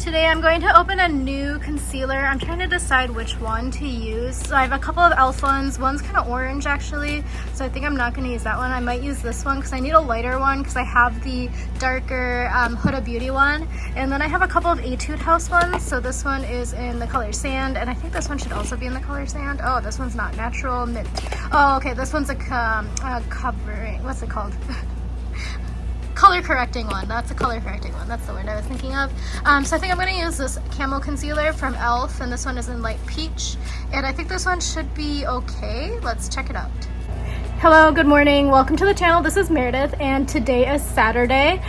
Today I'm going to open a new concealer. I'm trying to decide which one to use. So I have a couple of e.l.f. ones. One's kind of orange actually, so I think I'm not going to use that one. I might use this one because I need a lighter one because I have the darker Huda Beauty one. And then I have a couple of Etude House ones. So this one is in the color Sand, and I think this one should also be in the color Sand. Oh, this one's not Natural Mint. Oh, okay, this one's a covering, what's it called? Color correcting one. That's a color correcting one. That's the word I was thinking of. So I think I'm going to use this Camo Concealer from e.l.f. and this one is in light peach. And I think this one should be okay. Let's check it out. Hello, good morning. Welcome to the channel. This is Meredith and today is Saturday.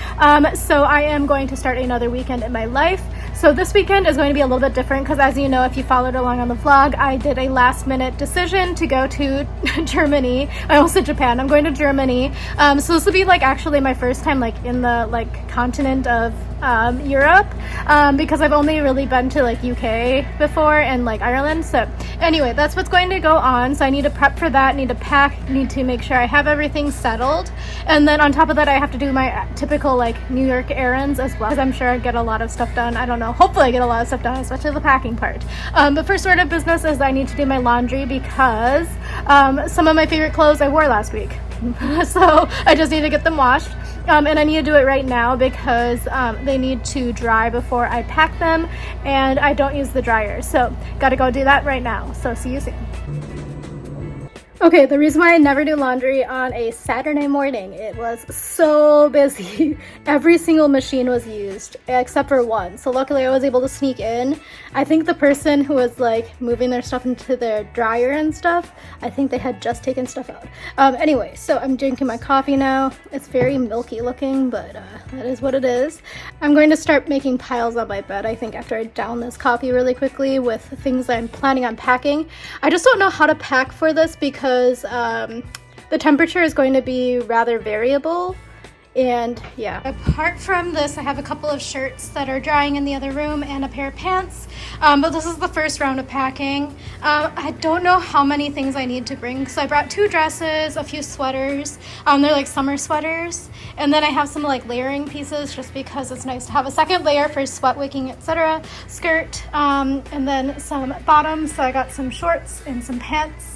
So I am going to start another weekend in my life. So this weekend is going to be a little bit different because, as you know, if you followed along on the vlog, I did a last minute decision to go to Germany. I almost said Japan. I'm going to Germany. So this will be actually my first time in the continent of Europe, because I've only really been to UK before and Ireland. So anyway, that's what's going to go on. So I need to prep for that, need to pack, need to make sure I have everything settled. And then on top of that, I have to do my typical New York errands as well, because I'm sure I get a lot of stuff done. I don't know. Hopefully I get a lot of stuff done, especially the packing part. But first order of business is I need to do my laundry because some of my favorite clothes I wore last week. So I just need to get them washed. And I need to do it right now because they need to dry before I pack them, and I don't use the dryer. So gotta go do that right now. So see you soon. Okay, the reason why I never do laundry on a Saturday morning, it was so busy. Every single machine was used except for one. So luckily I was able to sneak in. I think the person who was moving their stuff into their dryer and stuff, I think they had just taken stuff out. Anyway, so I'm drinking my coffee now. It's very milky looking, but that is what it is. I'm going to start making piles on my bed, I think, after I down this coffee really quickly with things I'm planning on packing. I just don't know how to pack for this because the temperature is going to be rather variable. And yeah, apart from this, I have a couple of shirts that are drying in the other room and a pair of pants, but this is the first round of packing. I don't know how many things I need to bring, so I brought 2 dresses, a few sweaters. They're summer sweaters, and then I have some layering pieces just because it's nice to have a second layer for sweat wicking, etc. Skirt, and then some bottoms, so I got some shorts and some pants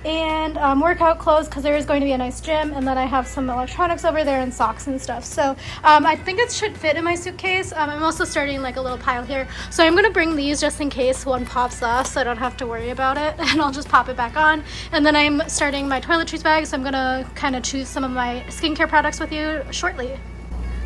and workout clothes because there is going to be a nice gym, and then I have some electronics over there and socks and stuff. So I think it should fit in my suitcase. I'm also starting a little pile here, so I'm gonna bring these just in case one pops off so I don't have to worry about it, and I'll just pop it back on. And then I'm starting my toiletries bag, so I'm gonna kind of choose some of my skincare products with you shortly.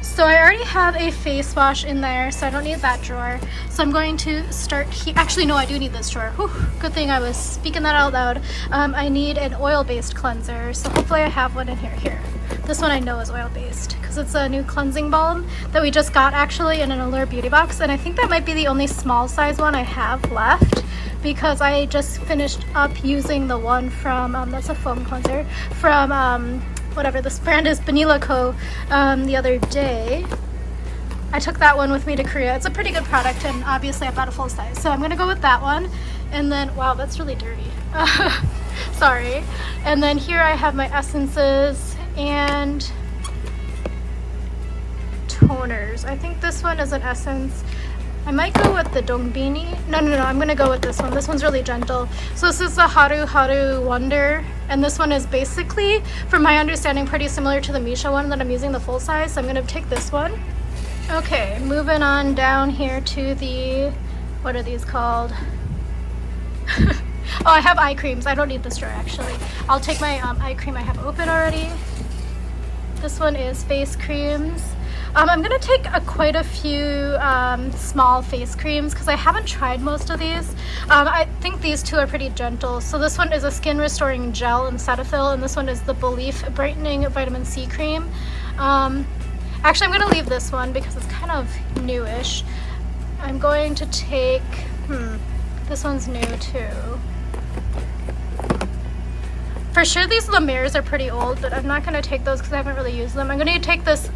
So I already have a face wash in there, so I don't need that drawer. So I'm going to start here. Actually, no, I do need this drawer. Whew, good thing I was speaking that out loud. I need an oil-based cleanser, so hopefully I have one in here. Here. This one I know is oil-based because it's a new cleansing balm that we just got actually in an Allure beauty box, and I think that might be the only small size one I have left because I just finished up using the one from, that's a foam cleanser, from whatever this brand is, Banila Co. The other day. I took that one with me to Korea. It's a pretty good product, and obviously I've got a full size, so I'm gonna go with that one. And then, wow, that's really dirty. Sorry. And then here I have my essences and toners. I think this one is an essence. I might go with the Dongbini. No, I'm gonna go with this one. This one's really gentle. So this is the Haru Haru Wonder, and this one is basically, from my understanding, pretty similar to the Misha one that I'm using the full size, so I'm gonna take this one. Okay, moving on down here to the, what are these called? Oh, I have eye creams. I don't need this drawer actually. I'll take my eye cream I have open already. This one is face creams. I'm gonna take quite a few small face creams because I haven't tried most of these. I think these 2 are pretty gentle. So this one is a skin restoring gel in Cetaphil, and this one is the Belief brightening vitamin C cream. Actually, I'm gonna leave this one because it's kind of newish. I'm going to take, this one's new too. For sure these La Mers are pretty old, but I'm not gonna take those because I haven't really used them. I'm gonna take this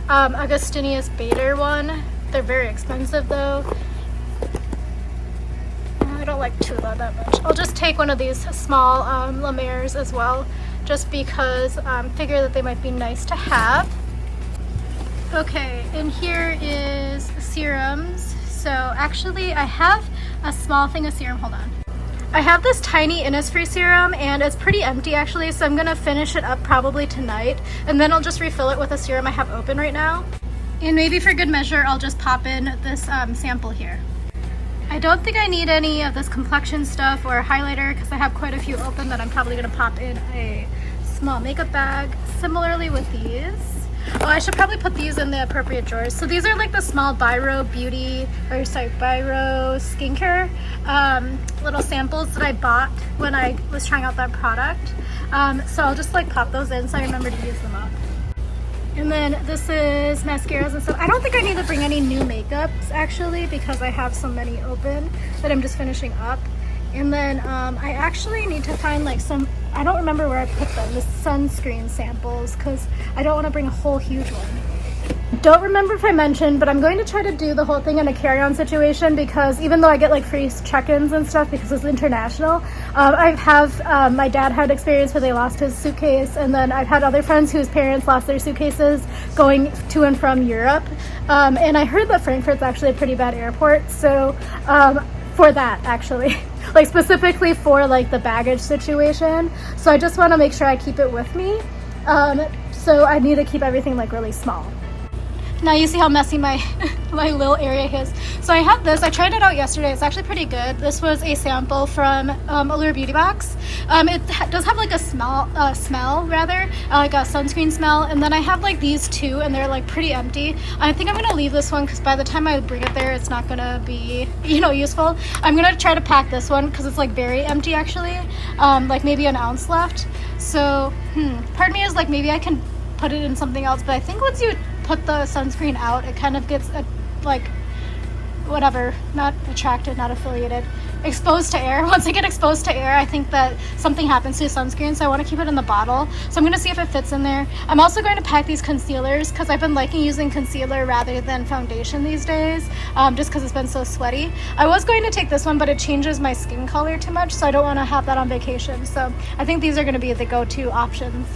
Augustinius Bader one. They're very expensive though. I don't like Tula that much. I'll just take one of these small La Mers as well, just because I figure that they might be nice to have. Okay, and here is serums. So actually I have a small thing of serum. Hold on. I have this tiny Innisfree serum and it's pretty empty actually, so I'm gonna finish it up probably tonight, and then I'll just refill it with a serum I have open right now. And maybe for good measure, I'll just pop in this sample here. I don't think I need any of this complexion stuff or highlighter because I have quite a few open that I'm probably gonna pop in a small makeup bag. Similarly with these. Oh, I should probably put these in the appropriate drawers. So these are like the small Biro skincare little samples that I bought when I was trying out that product. So I'll just like pop those in so I remember to use them up. And then this is mascaras and stuff. I don't think I need to bring any new makeups actually because I have so many open that I'm just finishing up. And then I actually need to find like some, I don't remember where I put them, the sunscreen samples, because I don't want to bring a whole huge one. Don't remember if I mentioned, but I'm going to try to do the whole thing in a carry-on situation because even though I get like free check-ins and stuff because it's international, my dad had experience where they lost his suitcase, and then I've had other friends whose parents lost their suitcases going to and from Europe. And I heard that Frankfurt's actually a pretty bad airport, so for that actually. Like specifically for like the baggage situation. So I just want to make sure I keep it with me. So I need to keep everything like really small. Now you see how messy my my little area is. So I have this. I tried it out yesterday. It's actually pretty good. This was a sample from Allure Beauty Box. It does have like a smell rather, like a sunscreen smell. And then I have like these two, and they're like pretty empty. I think I'm gonna leave this one because by the time I bring it there, it's not gonna be useful. I'm gonna try to pack this one because it's like very empty actually, like maybe an ounce left. So part of me is like maybe I can put it in something else, but I think once you put the sunscreen out, it kind of gets exposed to air. Once I get exposed to air, I think that something happens to sunscreen, so I want to keep it in the bottle. So I'm going to see if it fits in there. I'm also going to pack these concealers because I've been liking using concealer rather than foundation these days, just because it's been so sweaty. I was going to take this one, but it changes my skin color too much, so I don't want to have that on vacation. So I think these are going to be the go-to options.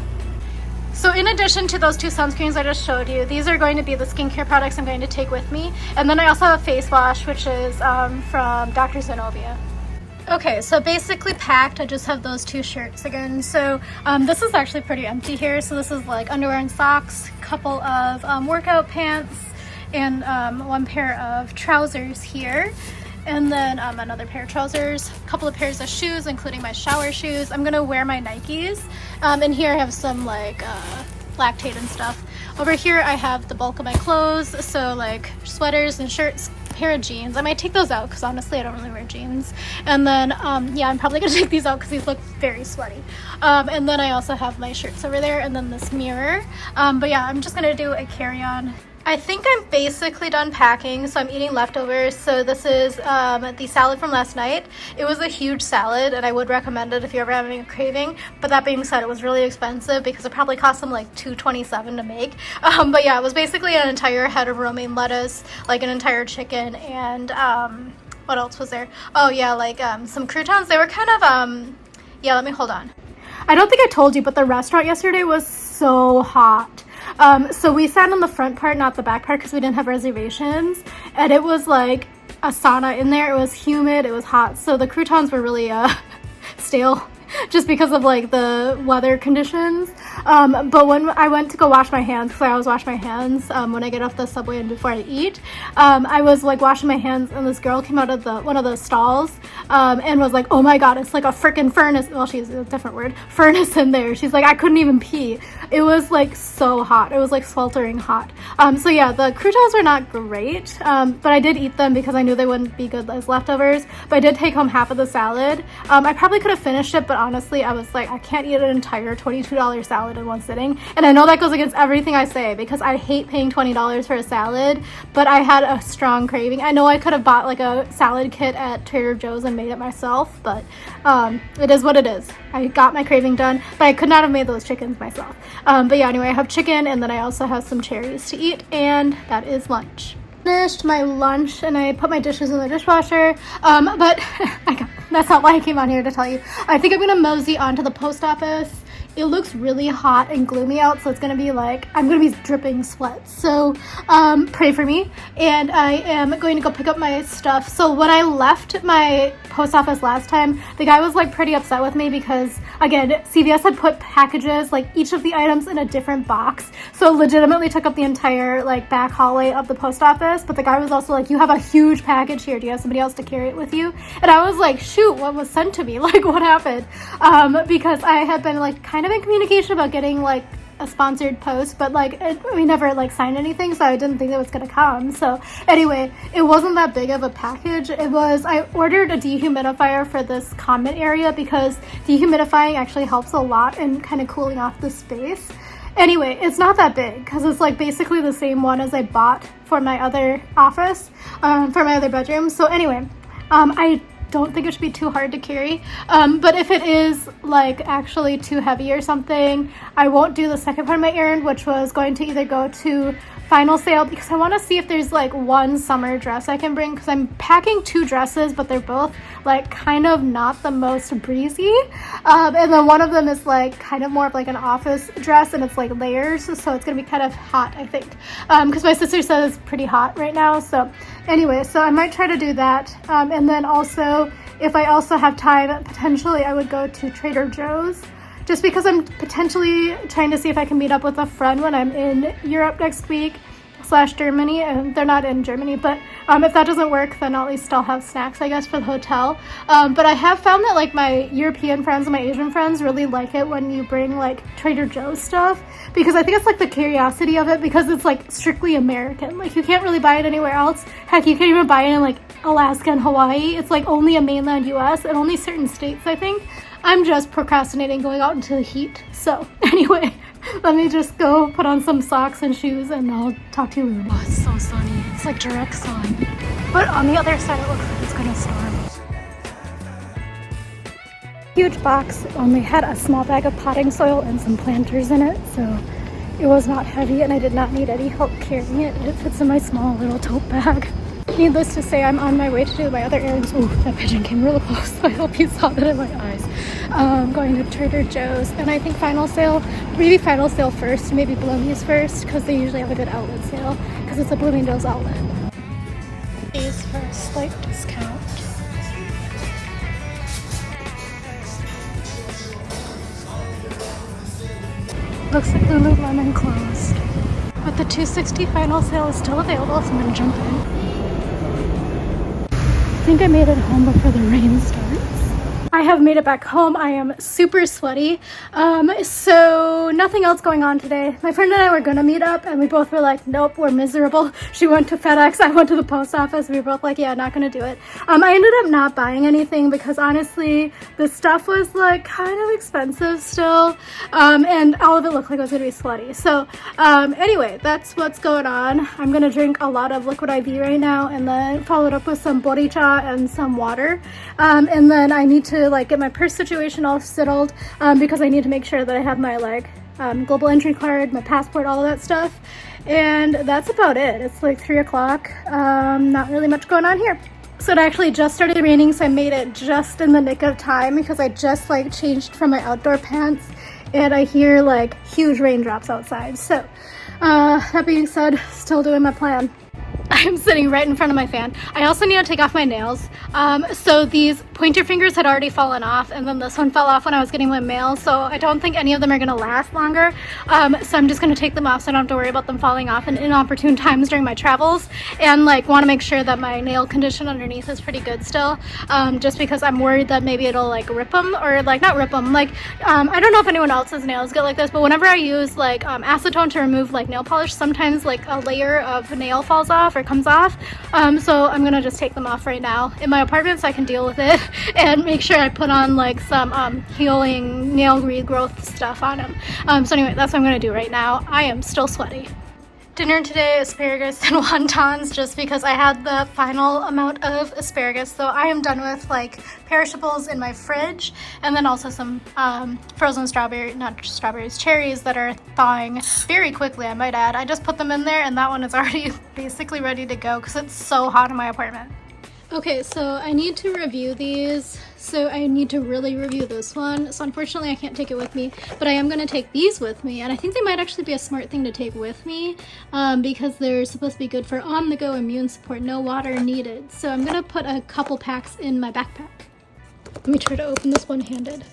So in addition to those two sunscreens I just showed you, these are going to be the skincare products I'm going to take with me. And then I also have a face wash, which is from Dr. Zenobia. Okay, so basically packed, I just have those two shirts again. So this is actually pretty empty here. So this is like underwear and socks, couple of workout pants, and one pair of trousers here. And then another pair of trousers, a couple of pairs of shoes, including my shower shoes. I'm gonna wear my Nikes. And here I have some like lactate and stuff. Over here I have the bulk of my clothes, so like sweaters and shirts, a pair of jeans. I might take those out because honestly I don't really wear jeans. And then yeah, I'm probably gonna take these out because these look very sweaty. And then I also have my shirts over there and then this mirror. But yeah, I'm just gonna do a carry-on. I think I'm basically done packing, so I'm eating leftovers. So this is the salad from last night. It was a huge salad, and I would recommend it if you're ever having a craving. But that being said, it was really expensive because it probably cost them like $2.27 to make. But yeah, it was basically an entire head of romaine lettuce, like an entire chicken, and what else was there? Oh yeah, like some croutons. They were kind of yeah, let me hold on. I don't think I told you, but the restaurant yesterday was so hot. So we sat on the front part, not the back part, because we didn't have reservations, and it was like a sauna in there. It was humid, it was hot, so the croutons were really stale just because of like the weather conditions. But when I went to go wash my hands, because I always wash my hands when I get off the subway and before I eat, I was like washing my hands, and this girl came out of one of the stalls and was like, oh my god, it's like a freaking furnace. Well, she's a different word, furnace in there. She's like, I couldn't even pee. It was like so hot. It was like sweltering hot. So yeah, the croutons were not great, but I did eat them because I knew they wouldn't be good as leftovers. But I did take home half of the salad. I probably could have finished it, but honestly, I was like, I can't eat an entire $22 salad in one sitting. And I know that goes against everything I say because I hate paying $20 for a salad, but I had a strong craving. I know I could have bought like a salad kit at Trader Joe's and made it myself, but it is what it is. I got my craving done, but I could not have made those chickens myself. But yeah, anyway, I have chicken, and then I also have some cherries to eat, and that is lunch. Finished my lunch, and I put my dishes in the dishwasher, but that's not why I came on here to tell you. I think I'm gonna mosey onto the post office it looks really hot and gloomy out, so it's gonna be like, I'm gonna be dripping sweat. So pray for me. And I am going to go pick up my stuff. So when I left my post office last time, the guy was like pretty upset with me because, again, CVS had put packages, like each of the items in a different box. So it legitimately took up the entire like back hallway of the post office. But the guy was also like, you have a huge package here. Do you have somebody else to carry it with you? And I was like, shoot, what was sent to me? Like, what happened? Because I had been like kind of in communication about getting like a sponsored post, but like we never like signed anything, so I didn't think it was gonna come. So anyway, it wasn't that big of a package. I ordered a dehumidifier for this common area because dehumidifying actually helps a lot in kind of cooling off the space. Anyway, it's not that big because it's like basically the same one as I bought for my other office, for my other bedroom. So anyway, I don't think it should be too hard to carry, but if it is like actually too heavy or something, I won't do the second part of my errand, which was going to either go to final sale because I want to see if there's like one summer dress I can bring, because I'm packing 2 dresses, but they're both like kind of not the most breezy, and then one of them is like kind of more of like an office dress and it's like layers, so it's gonna be kind of hot, I think, because my sister says it's pretty hot right now. So anyway, so I might try to do that, and then also if I also have time, potentially I would go to Trader Joe's, just because I'm potentially trying to see if I can meet up with a friend when I'm in Europe next week / Germany, and they're not in Germany, but if that doesn't work, then I'll at least still have snacks, I guess, for the hotel. But I have found that like my European friends and my Asian friends really like it when you bring like Trader Joe's stuff, because I think it's like the curiosity of it, because it's like strictly American. Like you can't really buy it anywhere else. Heck, you can't even buy it in like Alaska and Hawaii. It's like only a mainland US and only certain states, I think. I'm just procrastinating going out into the heat. So anyway, let me just go put on some socks and shoes and I'll talk to you later. Oh, it's so sunny. It's like direct sun. But on the other side, it looks like it's gonna storm. Huge box only had a small bag of potting soil and some planters in it, so it was not heavy and I did not need any help carrying it. It fits in my small little tote bag. Needless to say, I'm on my way to do my other errands. Ooh, that pigeon came really close. I hope you saw that in my eyes. Going to Trader Joe's, and I think final sale, maybe final sale first, maybe Bloomingdale's first, because they usually have a good outlet sale, because it's a Bloomingdale's outlet. These for a slight discount. Looks like Lululemon closed, but the $260 final sale is still available, so I'm gonna jump in. I think I made it home before the rain starts. I have made it back home. I am super sweaty. So nothing else going on today. My friend and I were gonna meet up and we both were like, nope, we're miserable. She went to FedEx, I went to the post office. We were both like, yeah, not gonna do it. I ended up not buying anything because honestly, the stuff was like kind of expensive still. And all of it looked like it was gonna be slutty. So anyway, that's what's going on. I'm gonna drink a lot of liquid IV right now and then follow it up with some boricha and some water. And then I need to like get my purse situation all settled, because I need to make sure that I have my like global entry card, my passport, all of that stuff. And that's about it. It's like 3 o'clock. Not really much going on here. So it actually just started raining, so I made it just in the nick of time because I just like changed from my outdoor pants and I hear like huge raindrops outside. So that being said, still doing my plan. I'm sitting right in front of my fan. I also need to take off my nails. So these pointer fingers had already fallen off, and then this one fell off when I was getting my mail, so I don't think any of them are gonna last longer. So I'm just gonna take them off so I don't have to worry about them falling off in inopportune times during my travels, and like want to make sure that my nail condition underneath is pretty good still, just because I'm worried that maybe it'll like rip them, or like not rip them, like I don't know if anyone else's nails get like this, but whenever I use like acetone to remove like nail polish, sometimes like a layer of nail falls off or comes off. So I'm gonna just take them off right now in my apartment so I can deal with it and make sure I put on like some healing nail regrowth stuff on them. So anyway, that's what I'm gonna do right now. I am still sweaty. Dinner today, asparagus and wontons, just because I had the final amount of asparagus. So I am done with like perishables in my fridge, and then also some frozen cherries that are thawing very quickly, I might add. I just put them in there and that one is already basically ready to go because it's so hot in my apartment. Okay, so I need to review these so I need to really review this one. So unfortunately I can't take it with me, but I am going to take these with me, and I think they might actually be a smart thing to take with me because they're supposed to be good for on-the-go immune support, no water needed. So I'm going to put a couple packs in my backpack. Let me try to open this one-handed.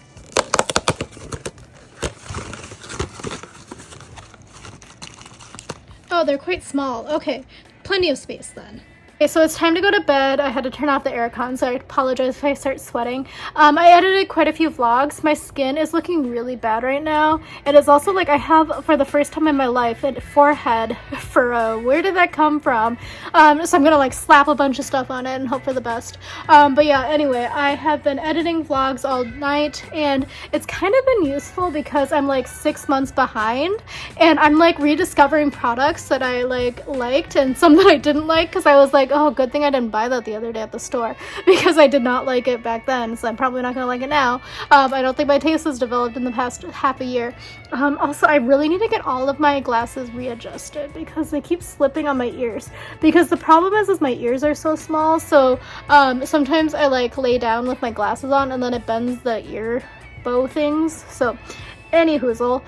Oh, they're quite small. Okay, plenty of space then. Okay, so it's time to go to bed. I had to turn off the aircon, so I apologize if I start sweating. I edited quite a few vlogs. My skin is looking really bad right now. And it's also like I have, for the first time in my life, a forehead furrow. Where did that come from? So I'm gonna like slap a bunch of stuff on it and hope for the best. But yeah, anyway, I have been editing vlogs all night, and it's kind of been useful because I'm like 6 months behind, and I'm like rediscovering products that I liked and some that I didn't like, because I was like, oh, good thing I didn't buy that the other day at the store, because I did not like it back then, so I'm probably not gonna like it now. I don't think my taste has developed in the past half a year. Also, I really need to get all of my glasses readjusted because they keep slipping on my ears, because the problem is my ears are so small, so sometimes I like lay down with my glasses on and then it bends the ear bow things. So any hoozle.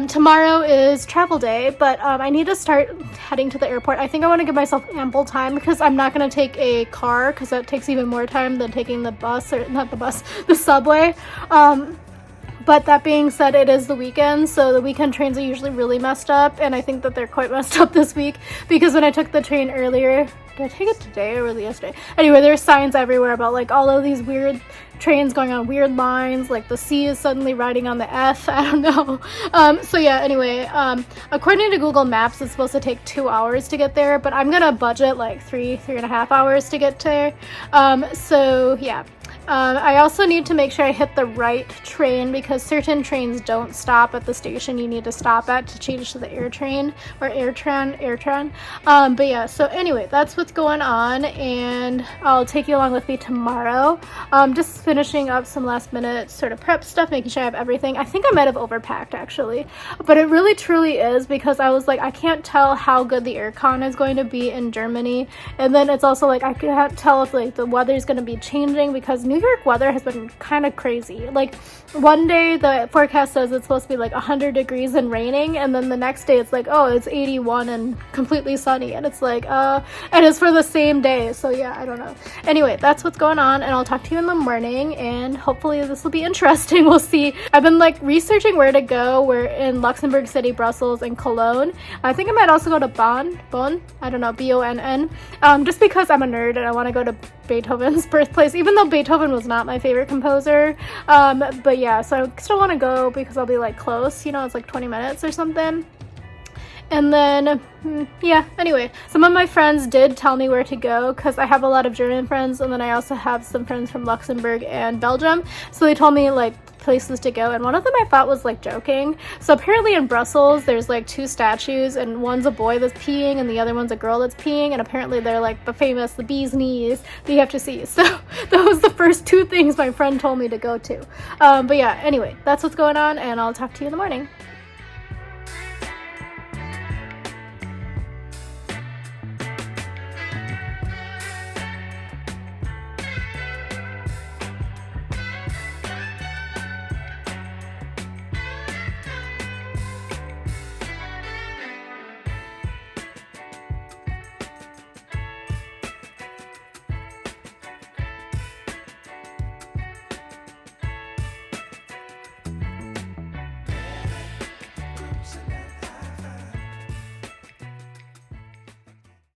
Tomorrow is travel day, but I need to start heading to the airport. I think I want to give myself ample time because I'm not going to take a car because that takes even more time than taking the bus, or not the bus, the subway. But that being said, it is the weekend, so the weekend trains are usually really messed up, and I think that they're quite messed up this week because when I took the train earlier, did I take it today or was it yesterday? Anyway, there's signs everywhere about like all of these weird trains going on weird lines, like the C is suddenly riding on the F, I don't know. So yeah, anyway, according to Google Maps, it's supposed to take 2 hours to get there, but I'm gonna budget like 3.5 hours to get there. So yeah. I also need to make sure I hit the right train because certain trains don't stop at the station you need to stop at to change to the air train or AirTran. But yeah, so anyway, that's what's going on, and I'll take you along with me tomorrow. Just finishing up some last minute sort of prep stuff, making sure I have everything. I think I might have overpacked actually, but it really truly is because I was like, I can't tell how good the aircon is going to be in Germany, and then it's also like I can't tell if like the weather's going to be changing because New York weather has been kind of crazy. Like one day the forecast says it's supposed to be like 100 degrees and raining, and then the next day it's like, oh, it's 81 and completely sunny, and it's like and it's for the same day. So yeah, I don't know. Anyway, that's what's going on, and I'll talk to you in the morning, and hopefully this will be interesting. We'll see. I've been like researching where to go. We're in Luxembourg City, Brussels, and Cologne. I think I might also go to Bonn, I don't know, Bonn, just because I'm a nerd and I want to go to Beethoven's birthplace, even though Beethoven was not my favorite composer. But yeah, so I still want to go because I'll be like close, you know, it's like 20 minutes or something. And then, yeah, anyway, some of my friends did tell me where to go because I have a lot of German friends, and then I also have some friends from Luxembourg and Belgium. So they told me like places to go, and one of them I thought was like joking. So apparently in Brussels there's like 2 statues, and one's a boy that's peeing and the other one's a girl that's peeing, and apparently they're like the bee's knees that you have to see. So that was the first 2 things my friend told me to go to. But yeah, anyway, that's what's going on, and I'll talk to you in the morning.